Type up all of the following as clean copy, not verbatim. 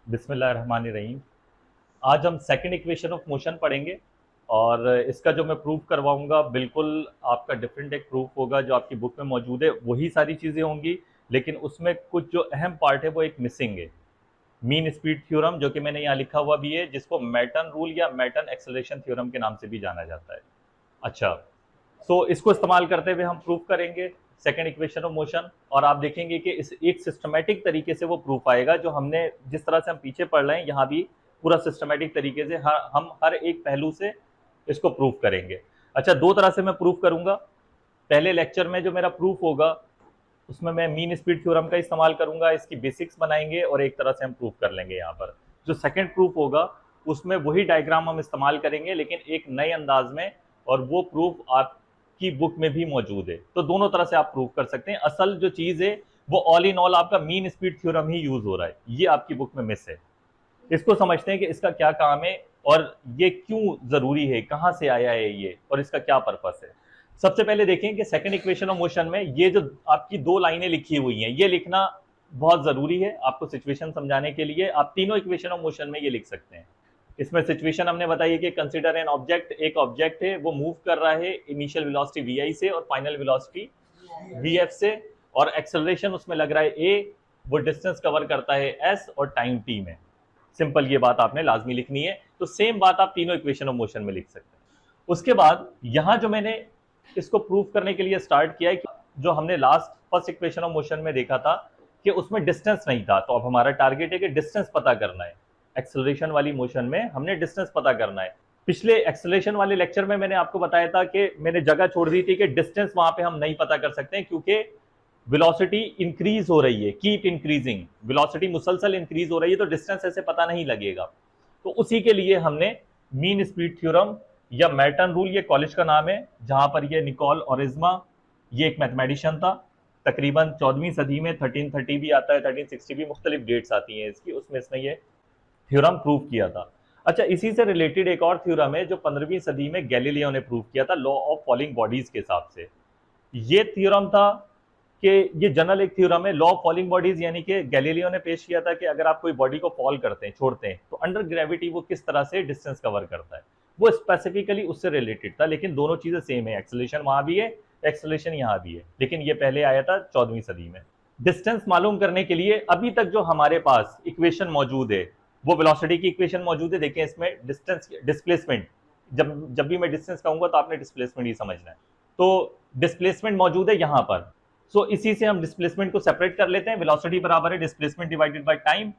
बिस्मिल्लाहिर्रहमानिर्रहीम। आज हम सेकंड इक्वेशन ऑफ मोशन पढ़ेंगे और इसका जो मैं प्रूफ करवाऊंगा बिल्कुल आपका डिफरेंट एक प्रूफ होगा। जो आपकी बुक में मौजूद है वही सारी चीज़ें होंगी, लेकिन उसमें कुछ जो अहम पार्ट है वो एक मिसिंग है। मीन स्पीड थ्योरम, जो कि मैंने यहाँ लिखा हुआ भी है, जिसको मैटन रूल या मैटन एक्सेलरेशन थ्योरम के नाम से भी जाना जाता है। अच्छा, सो इसको इस्तेमाल करते हुए हम प्रूफ करेंगे सेकंड इक्वेशन ऑफ मोशन, और आप देखेंगे कि इस एक सिस्टमेटिक तरीके से वो प्रूफ आएगा। जो हमने जिस तरह से हम पीछे पढ़ रहे हैं, यहाँ भी पूरा सिस्टमेटिक तरीके से हम हर एक पहलू से इसको प्रूफ करेंगे। अच्छा, दो तरह से मैं प्रूफ करूंगा। पहले लेक्चर में जो मेरा प्रूफ होगा उसमें मैं मीन स्पीड थ्योरम का इस्तेमाल करूंगा, इसकी बेसिक्स बनाएंगे और एक तरह से हम प्रूफ कर लेंगे। यहाँ पर जो सेकंड प्रूफ होगा उसमें वही डायग्राम हम इस्तेमाल करेंगे, लेकिन एक नए अंदाज में, और वो प्रूफ आपकी बुक में भी मौजूद है। तो दोनों तरह से आप प्रूफ कर सकते हैं। असल जो चीज़ है वो ऑल इन ऑल आपका मीन स्पीड थ्योरम ही यूज हो रहा है, ये आपकी बुक में मिस है। इसको समझते हैं कि इसका क्या काम है और ये क्यों जरूरी है, कहाँ से आया है ये, और इसका क्या पर्पस है। सबसे पहले देखें कि सेकंड इक्वेशन ऑफ मोशन में ये जो आपकी दो लाइनें लिखी हुई हैं, ये लिखना बहुत जरूरी है आपको सिचुएशन समझाने के लिए। आप तीनों इक्वेशन ऑफ मोशन में ये लिख सकते हैं। इसमें सिचुएशन हमने बताई है कि कंसीडर एन ऑब्जेक्ट, एक ऑब्जेक्ट है वो मूव कर रहा है इनिशियल वेलोसिटी वी आई से और फाइनल वेलोसिटी वी एफ से, और एक्सेलरेशन उसमें लग रहा है ए, वो डिस्टेंस कवर करता है एस और टाइम टी में। सिंपल ये बात आपने लाजमी लिखनी है। तो सेम बात आप तीनों इक्वेशन ऑफ मोशन में लिख सकते हैं। उसके बाद यहां जो मैंने इसको प्रूव करने के लिए स्टार्ट किया है कि जो हमने last first equation of motion में देखा था कि उसमें डिस्टेंस नहीं था, तो अब हमारा टारगेट है कि डिस्टेंस पता करना है। एक्सेलरेशन वाली मोशन में हमने डिस्टेंस पता करना है। पिछले एक्सेलरेशन वाले लेक्चर में मैंने आपको बताया था कि मैंने जगह छोड़ दी थी कि डिस्टेंस वहां पे हम नहीं पता कर सकते हैं, क्योंकि वेलोसिटी इंक्रीज हो रही है, कीप इंक्रीजिंग, वेलोसिटी मुसलसल इंक्रीज हो रही है, तो डिस्टेंस ऐसे पता नहीं लगेगा। तो उसी के लिए हमने मीन स्पीड थ्योरम या मैटन रूल, ये कॉलेज का नाम है जहां पर ये निकोल ओरिज्मा, ये एक मैथमेटिशियन था, तकरीबन 14वीं सदी में, 1330 भी आता है, 1360 भी, मुख्तलिफ डेट्स आती हैं इसकी, उसमें इसने ये थ्योरम प्रूव किया था। अच्छा, इसी से रिलेटेड एक और थ्योरम है जो 15वीं सदी में गैलीलियो ने प्रूव किया था, लॉ ऑफ फॉलिंग बॉडीज के हिसाब से। ये थ्योरम था कि ये जनरल एक थ्योरम है, लॉ ऑफ फॉलिंग बॉडीज, यानी कि गैलीलियो ने पेश किया था कि अगर आप कोई बॉडी को फॉल करते हैं, छोड़ते हैं, तो अंडर ग्रेविटी वो किस तरह से डिस्टेंस कवर करता है। वो स्पेसिफिकली उससे रिलेटेड था, लेकिन दोनों चीजें सेम है, एक्सेलरेशन वहां भी है, एक्सेलरेशन यहां भी है, लेकिन ये पहले आया था 14वीं सदी में। डिस्टेंस मालूम करने के लिए अभी तक जो हमारे पास इक्वेशन मौजूद है वो वेलोसिटी की इक्वेशन मौजूद है। देखें इसमें डिस्टेंस, डिस्प्लेसमेंट, जब जब भी मैं डिस्टेंस कहूंगा तो आपने डिस्प्लेसमेंट ही समझना है। तो डिस्प्लेसमेंट मौजूद है यहां पर। सो इसी से हम डिस्प्लेसमेंट को सेपरेट कर लेते हैं। वेलोसिटी बराबर है displacement divided by time.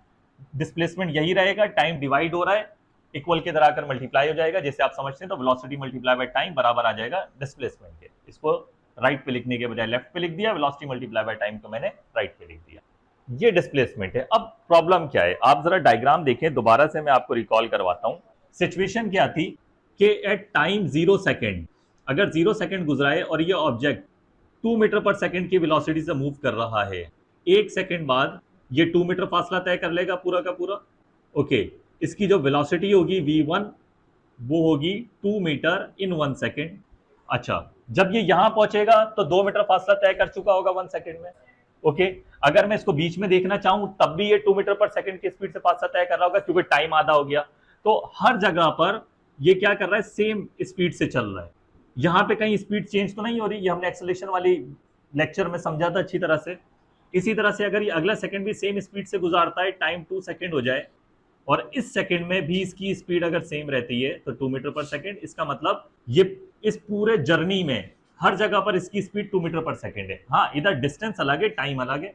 Displacement यही रहेगा, टाइम डिवाइड हो रहा है, इक्वल के इधर आकर मल्टीप्लाई हो जाएगा, जैसे आप समझते हैं। तो वेलोसिटी मल्टीप्लाई बाय टाइम बराबर आ जाएगा डिस्प्लेसमेंट के। इसको राइट पे लिखने के बजाय लेफ्ट पे लिख दिया, वेलोसिटी मल्टीप्लाई बाय टाइम को मैंने राइट पे लिख दिया। ये डिस्प्लेसमेंट है। अब प्रॉब्लम क्या है, आप जरा डायग्राम देखें, दोबारा से मैं आपको रिकॉल करवाता हूं। सिचुएशन क्या थी कि एट टाइम 0 सेकेंड, अगर 0 सेकेंड गुजरा है और ये ऑब्जेक्ट 2 मीटर पर सेकेंड की वेलोसिटी से मूव कर रहा है, 1 सेकेंड बाद ये 2 मीटर फासला तय कर लेगा पूरा का पूरा। ओके, इसकी जो वेलोसिटी होगी v1, वो होगी 2 मीटर इन 1 सेकेंड। अच्छा, जब ये यहां पहुंचेगा तो 2 मीटर फासला तय कर चुका होगा 1 सेकेंड में। ओके, अगर मैं इसको बीच में देखना चाहूं तब भी ये 2 मीटर पर सेकेंड की स्पीड से फासला तय कर रहा होगा, क्योंकि टाइम आधा हो गया। तो हर जगह पर ये क्या कर रहा है, सेम स्पीड से चल रहा है। यहां पे कहीं स्पीड चेंज तो नहीं हो रही, ये हमने एक्सेलरेशन वाली लेक्चर में समझा था अच्छी तरह से। इसी तरह से अगर ये अगला सेकंड भी सेम स्पीड से गुजारता है, टाइम 2 सेकेंड हो जाए, और इस सेकंड में भी इसकी स्पीड अगर सेम रहती है तो 2 मीटर पर सेकंड, इसका मतलब ये इस पूरे जर्नी में हर जगह पर इसकी स्पीड 2 मीटर पर सेकंड है। हाँ, इधर डिस्टेंस अलग है, टाइम अलग है,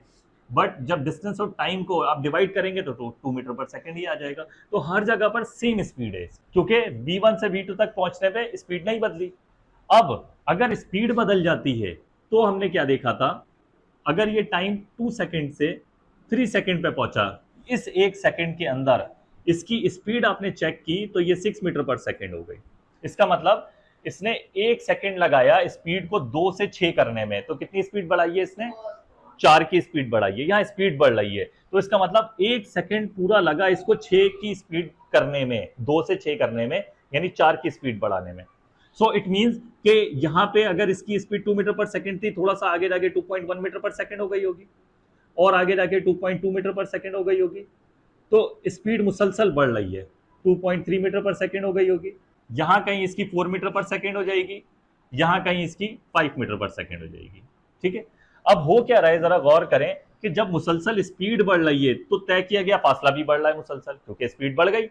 बट जब डिस्टेंस और टाइम को आप डिवाइड करेंगे तो 2 मीटर पर सेकंड ही आ जाएगा। तो हर जगह पर सेम स्पीड है, क्योंकि v1 से v2 तक पहुंचने पे स्पीड नहीं बदली। अब अगर स्पीड बदल जाती है तो हमने क्या देखा था, अगर ये टाइम 2 सेकेंड से 3 सेकेंड पे पहुंचा, इस 1 सेकेंड के अंदर इसकी स्पीड आपने चेक की तो ये 6 मीटर पर सेकेंड हो गई। इसका मतलब इसने 1 सेकेंड लगाया स्पीड को 2 से 6 करने में, तो कितनी स्पीड बढ़ाई है इसने, 4 की स्पीड बढ़ाई है। यहाँ स्पीड बढ़ रही है, तो इसका मतलब 1 सेकेंड पूरा लगा इसको 6 की स्पीड करने में, 2 से 6 करने में, यानी 4 की स्पीड बढ़ाने में। सो इट मींस कि यहाँ पे अगर इसकी स्पीड 2 मीटर पर सेकेंड थी, थोड़ा सा आगे जाके 2.1 मीटर पर सेकेंड हो गई होगी, और आगे जाके 2.2 मीटर पर सेकेंड हो गई होगी। तो स्पीड मुसलसल बढ़ रही है, 2.3 मीटर पर सेकेंड हो गई होगी, यहाँ कहीं इसकी 4 मीटर पर सेकेंड हो जाएगी, यहाँ कहीं इसकी 5 मीटर पर सेकेंड हो जाएगी। ठीक है, अब हो क्या रहा है, जरा गौर करें कि जब मुसलसल स्पीड बढ़ रही है तो तय किया गया फासला भी बढ़ रहा है मुसलसल, क्योंकि स्पीड बढ़ गई।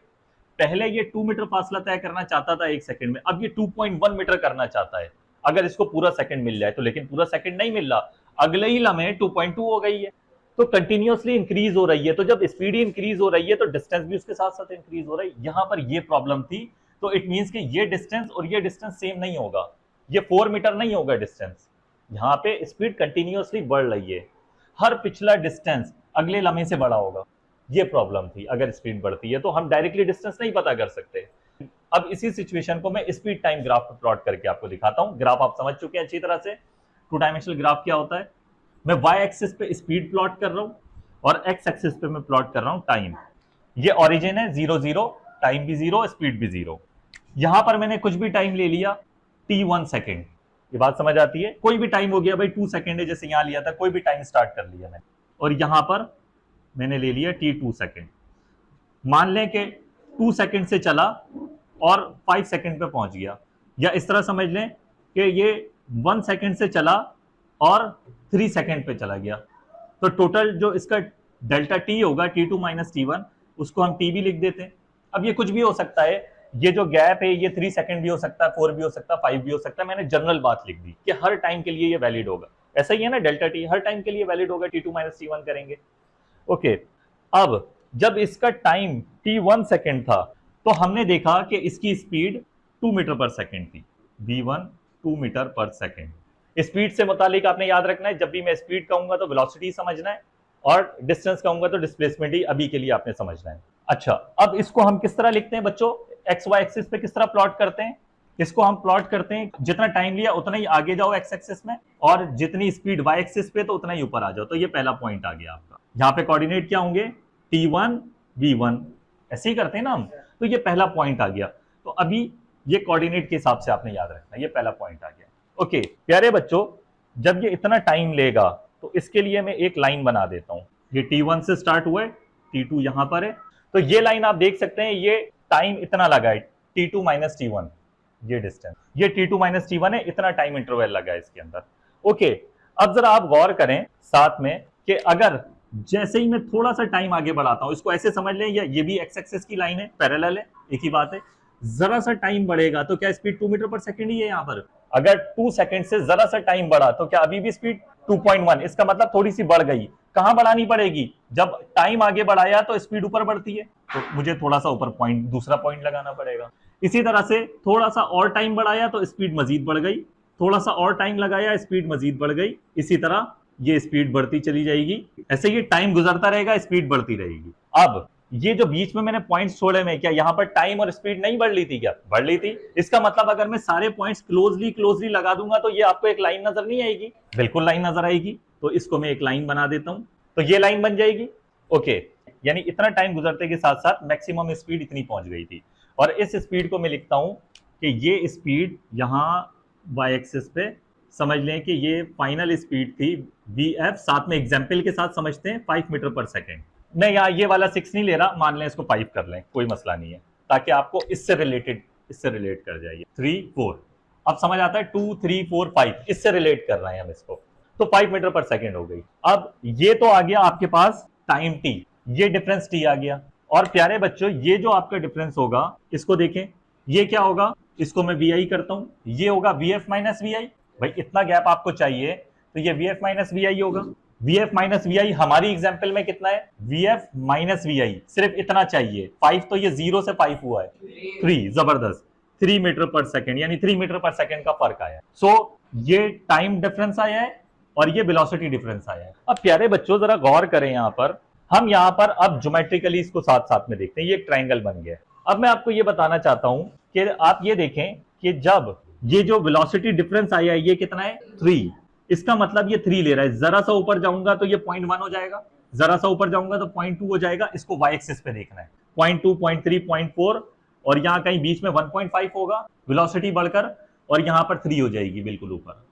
पहले ये 2 मीटर फासला तय करना चाहता था 1 सेकंड में, अब ये 2.1 मीटर करना चाहता है अगर इसको पूरा सेकंड मिल जाए तो, लेकिन पूरा सेकंड नहीं मिल रहा, अगले ही लम्हे 2.2 हो गई है। तो कंटिन्यूअसली इंक्रीज हो रही है, तो जब स्पीड ही इंक्रीज हो रही है तो डिस्टेंस भी उसके साथ साथ इंक्रीज हो रही है। यहां पर ये प्रॉब्लम थी, तो इट मींस कि ये डिस्टेंस और ये डिस्टेंस सेम नहीं होगा, ये 4 मीटर नहीं होगा डिस्टेंस, यहाँ पे स्पीड कंटिन्यूअसली बढ़ रही है, हर पिछला डिस्टेंस अगले लम्हे से बड़ा होगा। ये प्रॉब्लम थी, अगर स्पीड बढ़ती है तो हम डायरेक्टली डिस्टेंस नहीं पता कर सकते। अब इसी सिचुएशन को मैं स्पीड टाइम ग्राफ पर प्लॉट करके आपको दिखाता हूं। ग्राफ आप समझ चुके हैं अच्छी तरह से, 2 डायमेंशनल ग्राफ क्या होता है। मैं वाई एक्सिस पे स्पीड प्लॉट कर रहा हूं और एक्स एक्सिस पे मैं प्लॉट कर रहा हूं टाइम। ये ओरिजिन है 0 0, टाइम भी 0, स्पीड भी 0। यहां पर मैंने कुछ भी टाइम ले लिया t1 सेकेंड, ये बात समझ आती है, कोई भी टाइम हो गया भाई, 2 सेकेंड है जैसे यहां लिया था, कोई भी टाइम स्टार्ट कर लिया मैंने, और यहां पर मैंने ले लिया t2 सेकेंड। मान लें कि 2 सेकेंड से चला और 5 सेकेंड पे पहुंच गया, या इस तरह समझ लें कि ये 1 सेकेंड से चला और 3 सेकेंड पे चला गया, तो टोटल जो इसका डेल्टा टी होगा t2 माइनस t1, उसको हम t भी लिख देते हैं। अब ये कुछ भी हो सकता है, ये जो गैप है ये 3 सेकेंड भी हो सकता है, 4 भी हो सकता है, 5 भी हो सकता है, मैंने जनरल बात लिख दी कि हर टाइम के लिए ये वैलिड होगा। ऐसा ही है ना, डेल्टा टी हर टाइम के लिए वैलिड होगा, t2 माइनस t1 करेंगे। ओके, अब जब इसका टाइम t1 सेकेंड था तो हमने देखा कि इसकी स्पीड 2 मीटर पर सेकेंड थी, v1 2 मीटर पर सेकेंड। स्पीड से मुतालिक आपने याद रखना है, जब भी मैं स्पीड कहूंगा तो वेलोसिटी समझना है, और डिस्टेंस कहूंगा तो डिस्प्लेसमेंट ही अभी के लिए आपने समझना है। अच्छा, अब इसको हम किस तरह लिखते हैं बच्चों, एक्स वाई एक्सिस पे किस तरह प्लॉट करते हैं। इसको हम प्लॉट करते हैं, जितना टाइम लिया उतना ही आगे जाओ एक्स एक्सिस में, और जितनी स्पीड वाई एक्सिस पे तो उतना ही ऊपर आ जाओ। तो ये पहला पॉइंट आ गया आपका। यहाँ पे कोऑर्डिनेट क्या होंगे, t1 v1, ऐसे ही करते हैं ना हम, तो ये पहला पॉइंट आ गया। तो अभी ये कोऑर्डिनेट के हिसाब से आपने याद रखना, ये पहला पॉइंट आ गया। ओके प्यारे बच्चों, जब ये इतना टाइम लेगा तो इसके लिए मैं एक लाइन बना देता हूं। ये t1 से स्टार्ट हुआ है, t2 यहां पर है, तो ये लाइन आप देख सकते हैं, ये टाइम इतना लगा है t2 माइनस t1, ये डिस्टेंस, ये t2 माइनस t1 है, इतना टाइम इंटरवल लगा है इसके अंदर। ओके, अब जरा आप गौर करें साथ में कि अगर जैसे ही मैं थोड़ा सा टाइम आगे बढ़ाता हूं, इसको ऐसे समझ लें, ये भी एक्स एक्सिस की लाइन है, पैरेलल है, एक ही बात है। जरा सा टाइम बढ़ेगा तो क्या स्पीड 2 मीटर पर सेकंड ही है यहाँ पर। अगर 2 सेकंड से जरा सा टाइम बढ़ा तो क्या अभी भी स्पीड 2.1, इसका मतलब थोड़ी सी बढ़ गई। कहां बढ़ानी पड़ेगी, जब टाइम आगे बढ़ाया तो स्पीड ऊपर बढ़ती है, तो मुझे थोड़ा सा ऊपर पॉइंट, दूसरा पॉइंट लगाना पड़ेगा। इसी तरह से थोड़ा सा और टाइम बढ़ाया तो स्पीड मजीद बढ़ गई, थोड़ा सा और टाइम लगाया स्पीड मजीद बढ़ गई, इसी तरह ये स्पीड बढ़ती चली जाएगी। ऐसे ये टाइम गुजरता रहेगा, स्पीड बढ़ती रहेगी। अब ये जो बीच में मैंने पॉइंट्स छोड़े में, क्या यहाँ पर टाइम और स्पीड नहीं बढ़ ली थी, क्या बढ़ ली थी। इसका मतलब अगर मैं सारे पॉइंट्स क्लोजली लगा दूंगा तो ये आपको एक लाइन नजर नहीं आएगी, बिल्कुल लाइन नजर आएगी। तो इसको मैं एक लाइन बना देता हूं, तो ये लाइन बन जाएगी। ओके, यानी इतना टाइम गुजरते के साथ साथ मैक्सिमम स्पीड इतनी पहुंच गई थी, और इस स्पीड को मैं लिखता हूं कि ये स्पीड यहाँ वाई एक्सिस पे समझ लें कि ये फाइनल स्पीड थी vf, साथ में एग्जाम्पल के साथ समझते हैं 5 मीटर पर सेकेंड। मैं यहाँ ये वाला 6 नहीं ले रहा, मान लें इसको 5 कर लें, कोई मसला नहीं है, ताकि आपको इससे रिलेट कर जाइए। 3 4, अब समझ आता है, 2 3 4 5, इससे रिलेट कर रहे हैं हम इसको, तो 5 मीटर पर सेकेंड हो गई। अब ये तो आ गया आपके पास टाइम t, ये डिफरेंस t आ गया। और प्यारे बच्चों, ये जो आपका डिफरेंस होगा, इसको देखें, ये क्या होगा, इसको मैं vi करता हूं, ये होगा vf माइनस vi। भाई इतना गैप आपको चाहिए तो ये vf माइनस vi होगा। vf माइनस vi हमारी एग्जांपल में कितना है, vf माइनस vi, सिर्फ इतना चाहिए। 5 तो ये 0 से 5 हुआ है, 3, जबरदस्त, 3 मीटर पर सेकेंड, यानी 3 मीटर पर सेकेंड का फर्क आया। सो ये टाइम डिफरेंस आया है और ये वेलोसिटी डिफरेंस आया है। अब प्यारे बच्चों जरा गौर करें, यहाँ पर हम यहाँ पर अब ज्योमेट्रिकली इसको साथ साथ में देखते हैं, ये एक ट्राइंगल बन गया। अब मैं आपको ये बताना चाहता हूं कि आप ये देखें कि जब ये जो वेलोसिटी डिफरेंस आया है, ये कितना है, 3, इसका मतलब ये 3 ले रहा है। जरा सा ऊपर जाऊंगा तो ये 0.1 हो जाएगा, जरा सा ऊपर जाऊंगा तो 0.2 हो जाएगा। इसको वाई एक्सिस पे देखना है, 0.2 0.3 0.4, और यहाँ कहीं बीच में 1.5 होगा वेलोसिटी बढ़कर, और यहाँ पर 3 हो जाएगी बिल्कुल ऊपर।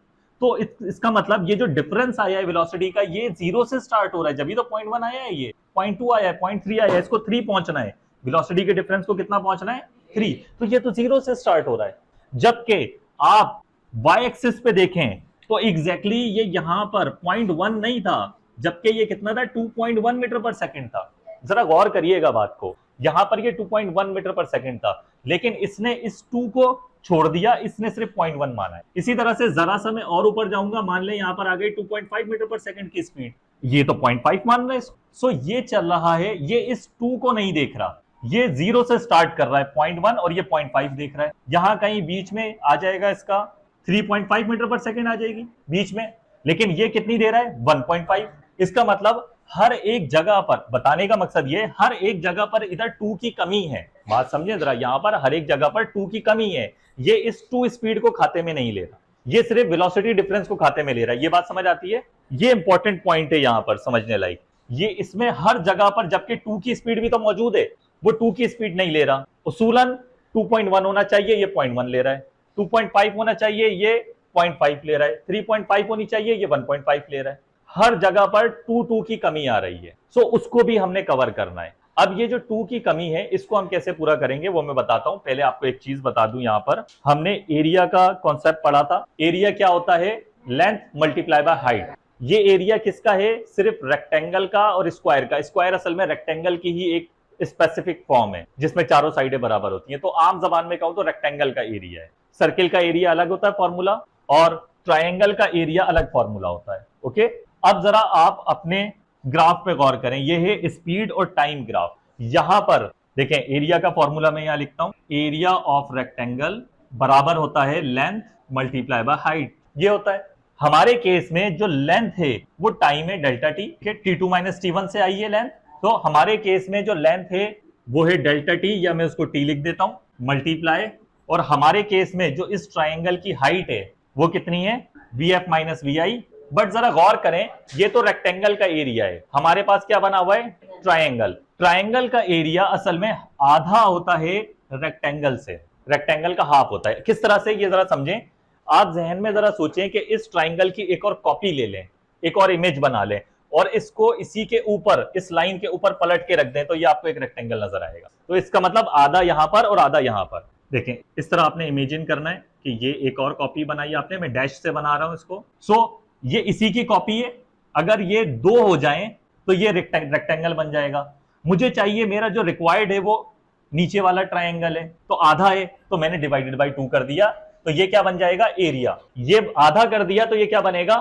तो इसका मतलब ये जो डिफरेंस आया है वेलोसिटी का, ये 0 से स्टार्ट हो रहा है, जब भी तो 0.1 आया है, ये 0.2 आया है, 0.3 आया है, इसको 3 पहुंचना है। वेलोसिटी के डिफरेंस को कितना पहुंचना है? 3। तो ये तो 0 से स्टार्ट हो रहा है। जबकि आप y एक्सिस पे देखें तो एग्जैक्टली ये यहां पर 0.1 नहीं था, जबकि ये कितना था? 2.1 मीटर पर सेकंड था। जरा गौर करिएगा बात को, यहां पर ये 2.1 मीटर पर सेकंड था, लेकिन इसने इस 2 को छोड़ दिया, इसने सिर्फ 0.1 माना है। इसी तरह से जरा सा मैं और ऊपर जाऊंगा, मान ले यहां पर आ गई 2.5 मीटर पर सेकंड की स्पीड, ये तो 0.5 मान रहा है। सो ये चल रहा है, ये इस 2 को नहीं देख रहा, ये 0 से स्टार्ट कर रहा है 0.1 और ये 0.5 देख रहा है। यहां कहीं बीच में आ जाएगा इसका 3.5 मीटर पर सेकंड आ जाएगी बीच में, लेकिन ये कितनी दे रहा है? 1.5। इसका मतलब हर एक जगह पर, बताने का मकसद ये, हर एक जगह पर इधर 2 की कमी है। बात समझे जरा, यहां पर हर एक जगह पर 2 की कमी है। ये इस 2 स्पीड को खाते में नहीं ले रहा, ये सिर्फ वेलोसिटी डिफरेंस को खाते में ले रहा है। ये बात समझ आती है? ये इंपॉर्टेंट पॉइंट है यहां पर समझने लायक। ये इसमें हर जगह पर, जबकि 2 की स्पीड भी तो मौजूद है, वो 2 की स्पीड नहीं ले रहा। उसूलन 2.1 होना चाहिए, ये 0.1 ले रहा है। 2.5 होना चाहिए, ये 0.5 ले रहा है। 3.5 होनी चाहिए, ये 1.5 ले रहा है। हर जगह पर 2 की कमी आ रही है। सो उसको भी हमने कवर करना है। अब ये जो 2 की कमी है, इसको हम कैसे पूरा करेंगे वो मैं बताता हूं। पहले आपको एक चीज बता दूं, यहां पर हमने एरिया का कॉन्सेप्ट पढ़ा था। एरिया क्या होता है? Length multiply by height. ये एरिया किसका है? सिर्फ रेक्टेंगल का और स्क्वायर का। स्क्वायर असल में रेक्टेंगल की ही एक स्पेसिफिक फॉर्म है, जिसमें चारों साइडें बराबर होती हैं। तो आम जबान में कहूं तो रेक्टेंगल का एरिया है। सर्किल का एरिया अलग होता है फॉर्मूला, और ट्रायंगल का एरिया अलग फॉर्मूला होता है। ओके, अब जरा आप अपने ग्राफ पे गौर करें। ये है स्पीड और टाइम ग्राफ। यहां पर देखें, एरिया का फॉर्मूला मैं यहां लिखता हूं, एरिया ऑफ रेक्टेंगल बराबर होता है लेंथ मल्टीप्लाई बाय हाइट। ये होता है। हमारे केस में जो लेंथ है वो टाइम है, delta T. T2 minus T1 से आई है लेंथ। तो हमारे केस में जो लेंथ है वो है डेल्टा टी, या मैं उसको टी लिख देता हूं, मल्टीप्लाई। और हमारे केस में जो इस ट्राइंगल की हाइट है वो कितनी है? VF minus VI। बट जरा गौर करें, ये तो रेक्टेंगल का एरिया है, हमारे पास क्या बना हुआ है? ट्रायंगल। ट्रायंगल का एरिया असल में आधा होता है रेक्टेंगल से, रेक्टेंगल का हाफ होता है। किस तरह से, ये जरा समझें। आप जहन में जरा सोचें कि इस ट्रायंगल की एक और कॉपी ले लें, एक और इमेज बना लें, और इसको इसी के ऊपर, इस लाइन के ऊपर पलट के रख दें, तो ये आपको एक रेक्टेंगल नजर आएगा। तो इसका मतलब आधा यहां पर और आधा यहां पर। देखें, इस तरह आपने इमेजिन करना है कि ये एक और कॉपी बनाई आपने, मैं डैश से बना रहा हूं इसको। सो ये इसी की कॉपी है। अगर ये 2 हो जाएं तो ये रेक्टेंगल बन जाएगा। मुझे चाहिए, मेरा जो रिक्वायर्ड है वो नीचे वाला ट्रायंगल है, तो आधा है, तो मैंने डिवाइडेड बाय 2 कर दिया, तो ये क्या बन जाएगा? एरिया। ये आधा कर दिया तो ये क्या बनेगा?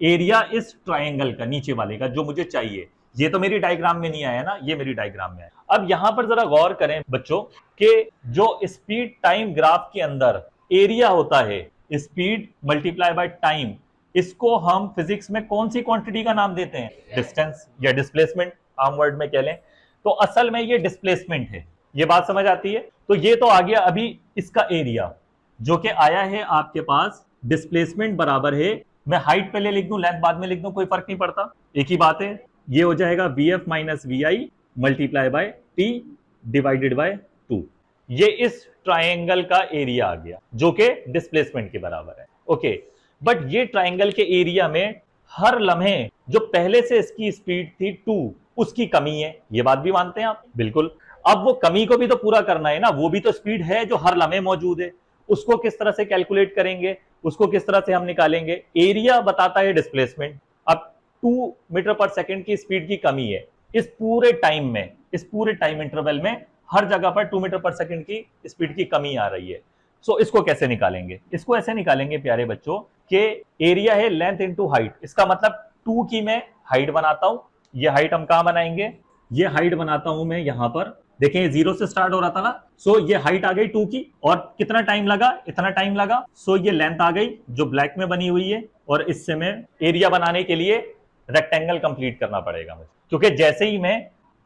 एरिया इस ट्रायंगल का, नीचे वाले का, जो मुझे चाहिए। ये तो मेरी डायग्राम में नहीं आया ना, ये मेरी डायग्राम में आया। अब यहां पर जरा गौर करें बच्चों कि जो स्पीड टाइम ग्राफ के अंदर एरिया होता है, स्पीड मल्टीप्लाई बाय टाइम, इसको हम फिजिक्स में कौन सी क्वांटिटी का नाम देते हैं? डिस्टेंस या डिस्प्लेसमेंट, आम वर्ड में कह लें तो असल में ये डिस्प्लेसमेंट है। ये बात समझ आती है? तो ये तो आ गया अभी इसका एरिया, जो कि आया है आपके पास डिस्प्लेसमेंट बराबर है, मैं हाइट पहले लिख दूं, लेंथ बाद में लिख दूं, कोई फर्क नहीं पड़ता, एक ही बात है। ये हो जाएगा VF minus VI multiply by T divided by 2। ये इस ट्रायंगल का एरिया आ गया, जो कि डिस्प्लेसमेंट के बराबर है। ओके, बट ये ट्रायंगल के एरिया में हर लम्हे जो पहले से इसकी स्पीड थी 2, उसकी कमी है। ये बात भी मानते हैं आप? बिल्कुल। अब वो कमी को भी तो पूरा करना है ना, वो भी तो स्पीड है जो हर लम्हे मौजूद है। उसको किस तरह से कैलकुलेट करेंगे, उसको किस तरह से हम निकालेंगे? एरिया बताता है डिस्प्लेसमेंट। अब 2 मीटर पर सेकंड की स्पीड की कमी है इस पूरे टाइम में, इस पूरे टाइम इंटरवल में हर जगह पर 2 मीटर पर सेकंड की स्पीड की कमी आ रही है। सो इसको कैसे निकालेंगे? इसको ऐसे निकालेंगे प्यारे बच्चों कि एरिया है लेंथ इनटू हाइट। इसका मतलब 2 की मैं हाइट बनाता हूं, ये हाइट हम कहां बनाएंगे? ये हाइट बनाता हूं मैं यहां पर। देखें, ये 0 से स्टार्ट हो रहा था ना, सो ये हाइट आ गई 2 की, और कितना टाइम लगा? इतना टाइम लगा। सो ये लेंथ आ गई जो ब्लैक में बनी हुई है, और इससे मैं एरिया बनाने के लिए रेक्टेंगल कंप्लीट करना पड़ेगा मुझे, क्योंकि जैसे ही मैं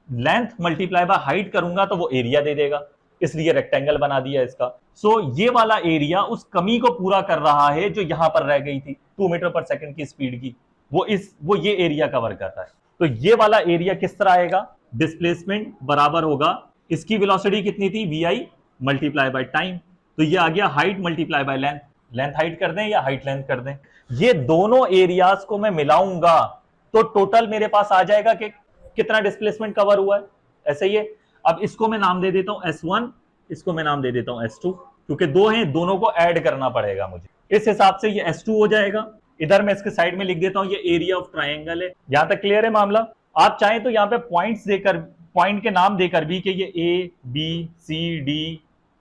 लेंथ मल्टीप्लाई बाय हाइट करूंगा तो वो एरिया दे देगा, इसलिए रेक्टेंगल बना दिया इसका। सो ये वाला एरिया उस कमी को पूरा कर रहा है जो यहां पर रह गई थी 2 मीटर पर सेकंड की स्पीड की, वो ये एरिया कवर करता है। तो ये वाला एरिया किस तरह आएगा? डिस्प्लेसमेंट बराबर होगा, इसकी वेलोसिटी कितनी थी? VI मल्टीप्लाई बाय टाइम, तो ये आ गया height multiply by length. Length height कर दें या हाइट लेंथ कर दें? ये दोनों एरियाज को मैं मिलाऊंगा तो टोटल मेरे पास आ जाएगा कि कितना डिस्प्लेसमेंट कवर हुआ है। ऐसे ही है। अब इसको मैं नाम दे देता हूं S1, इसको मैं नाम दे देता हूं S2, क्योंकि दो हैं, दोनों को ऐड करना पड़ेगा मुझे। इस हिसाब से ये S2 हो जाएगा। इधर मैं इसके साइड में लिख देता हूं ये एरिया ऑफ ट्राइंगल है। यहां तक क्लियर है मामला? आप चाहें तो यहां पे पॉइंट्स देकर, पॉइंट के नाम देकर भी कि ये A B C D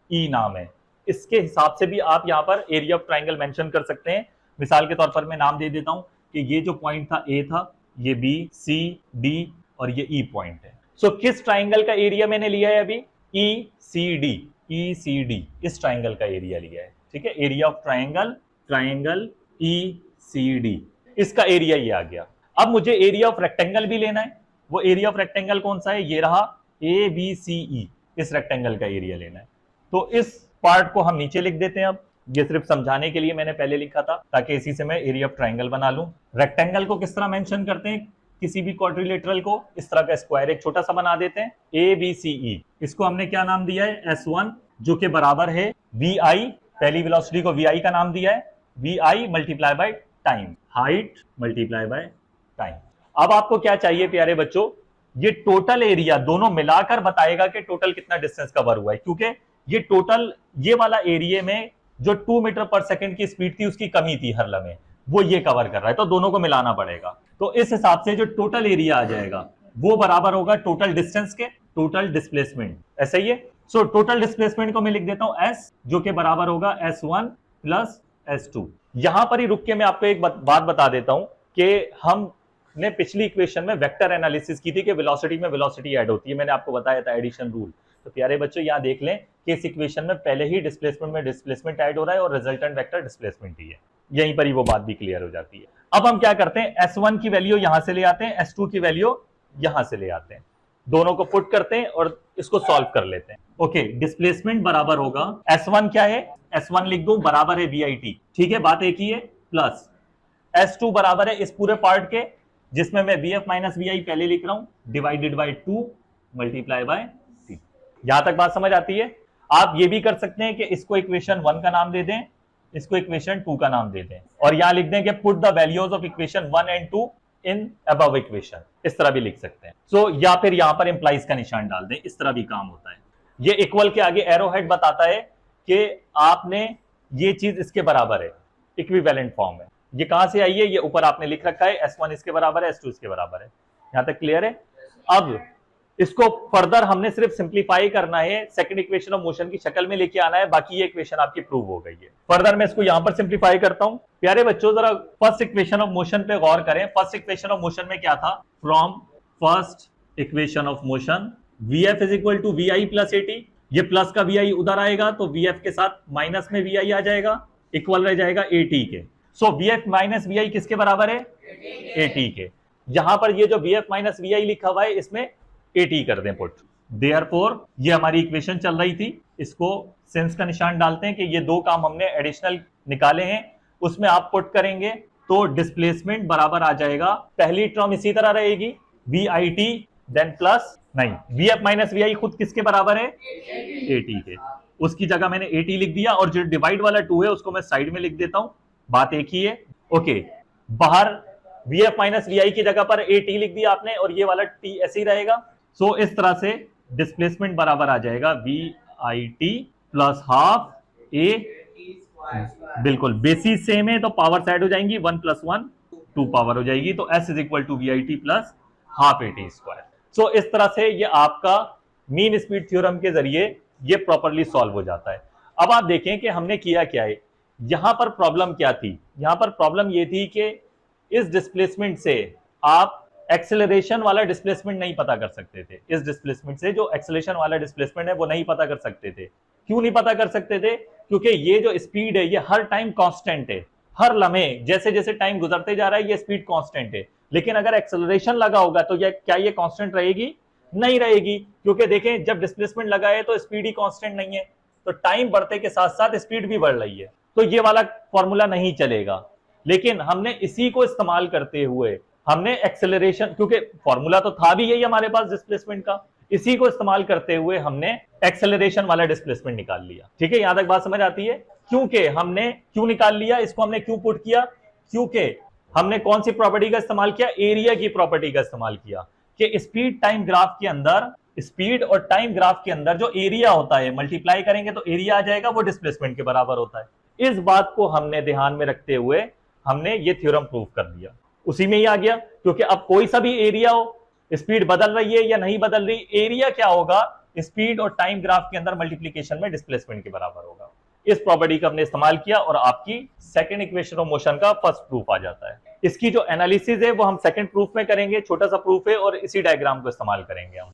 E नाम है, इसके हिसाब से भी आप यहां पर एरिया ऑफ ट्राइंगल मेंशन कर सकते हैं। मिसाल के तौर पर मैं नाम दे देता हूं कि ये जो पॉइंट था A था, ये B C D और ये E पॉइंट है। सो किस ट्राइंगल का एरिया मैंने लिया है अभी? ECD, ECD इस ट्राइंगल का एरिया लिया है। ठीक है, area of triangle, triangle ECD, इसका एरिया ये आ गया। अब मुझे एरिया ऑफ रेक्टेंगल भी लेना है। वो एरिया ऑफ रेक्टेंगल कौन सा है? ये रहा ABCE, इस रेक्टेंगल का एरिया लेना है। तो इस पार्ट को हम नीचे लिख देते हैं। अब ये सिर्फ समझाने के लिए मैंने पहले लिखा था, ताकि इसी से मैं एरिया ऑफ ट्राइंगल बना लूं। रेक्टेंगल को किस तरह मेंशन करते हैं? किसी भी क्वाड्रिलेटरल को इस तरह का स्क्वायर एक छोटा सा बना देते हैं, ABCE। इसको हमने क्या नाम दिया है? S1, जो कि बराबर है VI, पहली वेलोसिटी को VI का नाम दिया है, VI multiply by time, height multiply by time. अब आपको क्या चाहिए प्यारे बच्चों? ये टोटल एरिया दोनों मिलाकर बताएगा कि टोटल कितना डिस्टेंस कवर हुआ है, क्योंकि ये टोटल, ये वाला एरिया में जो 2 मीटर पर सेकंड की स्पीड थी उसकी कमी थी हर लम्हे, वो ये कवर कर रहा है, तो दोनों को मिलाना पड़ेगा। तो इस हिसाब से जो टोटल एरिया आ जाएगा वो बराबर होगा टोटल डिस्टेंस के टोटल डिस्प्लेसमेंट। ऐसा ही है। सो टोटल डिस्प्लेसमेंट को मैं लिख देता हूं S, जो कि बराबर होगा S1 प्लस S2। यहां पर ही रुक के मैं आपको एक बात बता देता हूं कि हमने पिछली इक्वेशन में वेक्टर एनालिसिस की थी कि वेलोसिटी में वेलोसिटी ऐड होती है, मैंने आपको बताया था एडिशन रूल। तो प्यारे बच्चों यहां देख लें कि इस इक्वेशन में पहले ही डिस्प्लेसमेंट में डिस्प्लेसमेंट ऐड हो रहा है और रिजल्टेंट वेक्टर डिस्प्लेसमेंट ही है। यहीं पर ही वो बात भी क्लियर हो जाती है। अब हम क्या करते हैं? S1 की वैल्यू यहां से ले आते हैं, S2 की वैल्यू यहां से ले आते हैं, दोनों को पुट करते हैं और इसको सॉल्व कर लेते हैं। ओके, डिस्प्लेसमेंट बराबर होगा, S1 क्या है? S1 लिख दूं, बराबर है VIT, ठीक है, बात एक ही है, प्लस S2 बराबर है इस पूरे पार्ट के, जिसमें मैं VF माइनस VI पहले लिख रहा हूं, डिवाइडेड बाय 2 मल्टीप्लाई बाय 3। यहां तक बात समझ आती है? आप ये भी कर सकते हैं कि इसको इक्वेशन 1 का नाम दे दें, इसको इक्वेशन 2 का नाम दे दें, और यहां लिख दें कि put the values of equation 1 and 2 in above equation. इस तरह भी लिख सकते हैं। सो या फिर यहां पर इंप्लाइज का निशान डाल दें, इस तरह भी काम होता है। ये इक्वल के आगे एरो हेड बताता है कि आपने ये चीज इसके बराबर है, इक्विवेलेंट फॉर्म है। ये कहां से आई है? ये ऊपर आपने लिख रखा है, S1 इसके बराबर है, S2 इसके बराबर है। यहां तक क्लियर है? अब इसको फर्दर हमने सिर्फ सिंप्लीफाई करना है, सेकंड इक्वेशन ऑफ मोशन की शक्ल में लेके आना है, बाकी ये इक्वेशन आपकी प्रूव हो गई है। फर्दर मैं इसको यहां पर सिंप्लीफाई करता हूं। प्यारे बच्चों जरा फर्स्ट इक्वेशन ऑफ मोशन पे गौर करें। फर्स्ट इक्वेशन ऑफ मोशन में क्या था? From first equation of motion VF is equal to VI plus AT। ये प्लस का VI उधर आएगा तो VF के साथ माइनस में VI आ जाएगा, इक्वल रह जाएगा AT के। सो VF माइनस VI किसके बराबर है? AT के। यहां पर ये जो VF माइनस VI लिखा हुआ है इसमें AT कर दें पुट। देयरफॉर ये हमारी इक्वेशन चल रही थी, इसको सेंस का निशान डालते हैं कि ये दो काम हमने एडिशनल निकाले हैं, उसमें आप पुट करेंगे तो डिस्प्लेसमेंट बराबर आ जाएगा। पहली टर्म इसी तरह रहेगी, VIT देन प्लस, नहीं, VF माइनस VI खुद किसके बराबर है? AT के। उसकी जगह मैंने AT लिख दिया, और जो डिवाइड वाला 2 है उसको मैं साइड में लिख देता हूं, बात एक ही है। ओके, बाहर VF माइनस VI की जगह पर AT लिख दिया आपने, और ये वाला T ऐसे ही रहेगा। सो इस तरह से डिस्प्लेसमेंट बराबर आ जाएगा VIT प्लस हाफ A, बिल्कुल बेसिस सेम है तो पावर साइड हो जाएंगी, 1 प्लस 1 2 पावर हो जाएगी, तो S is equal to VIT plus half AT square. So इस तरह से ये आपका मीन स्पीड थ्योरम के जरिए ये प्रॉपर्ली सॉल्व हो जाता है। अब आप देखें कि हमने किया क्या है। यहां पर प्रॉब्लम क्या थी? यहां पर प्रॉब्लम ये थी कि इस डिस्प्लेसमेंट से आप एक्सेलरेशन वाला डिस्प्लेसमेंट नहीं पता कर सकते थे। इस डिस्प्लेसमेंट से जो एक्सेलरेशन वाला डिस्प्लेसमेंट है वो नहीं पता कर सकते थे। क्यों नहीं पता कर सकते थे? क्योंकि ये जो स्पीड है ये हर टाइम कांस्टेंट है, हर लम्हे जैसे जैसे टाइम गुजरते जा रहा है ये स्पीड कांस्टेंट है। लेकिन अगर एक्सेलरेशन लगा होगा तो क्या ये कांस्टेंट रहेगी? नहीं रहेगी, क्योंकि देखें जब डिस्प्लेसमेंट लगा है तो स्पीड ही कांस्टेंट नहीं है, तो टाइम बढ़ते के साथ साथ स्पीड भी बढ़ रही है, तो ये वाला फॉर्मूला नहीं चलेगा। लेकिन हमने इसी को इस्तेमाल करते हुए हमने एक्सेलरेशन, क्योंकि फॉर्मूला तो था भी यही हमारे पास डिस्प्लेसमेंट का, इसी को इस्तेमाल करते हुए हमने एक्सेलरेशन वाला डिस्प्लेसमेंट निकाल लिया। ठीक है, यहां तक बात समझ आती है? क्योंकि हमने क्यों निकाल लिया, इसको हमने क्यों पुट किया? क्योंकि हमने कौन सी प्रॉपर्टी का इस्तेमाल किया, एरिया की प्रॉपर्टी का इस्तेमाल किया कि स्पीड टाइम ग्राफ के अंदर, स्पीड और टाइम ग्राफ के अंदर जो एरिया होता है मल्टीप्लाई करेंगे तो एरिया आ जाएगा, वो डिस्प्लेसमेंट के बराबर होता है। इस बात को हमने ध्यान में रखते हुए हमने ये थ्योरम प्रूव कर दिया, उसी में ही आ गया। क्योंकि अब कोई सा भी एरिया हो, स्पीड बदल रही है या नहीं बदल रही, एरिया क्या होगा, स्पीड और टाइम ग्राफ के अंदर मल्टीप्लीकेशन में डिस्प्लेसमेंट के बराबर होगा। इस प्रॉपर्टी का हमने इस्तेमाल किया और आपकी सेकंड इक्वेशन ऑफ मोशन का फर्स्ट प्रूफ आ जाता है। इसकी जो एनालिसिस है वो हम सेकंड प्रूफ में करेंगे, छोटा सा प्रूफ है और इसी डायग्राम को इस्तेमाल करेंगे हम।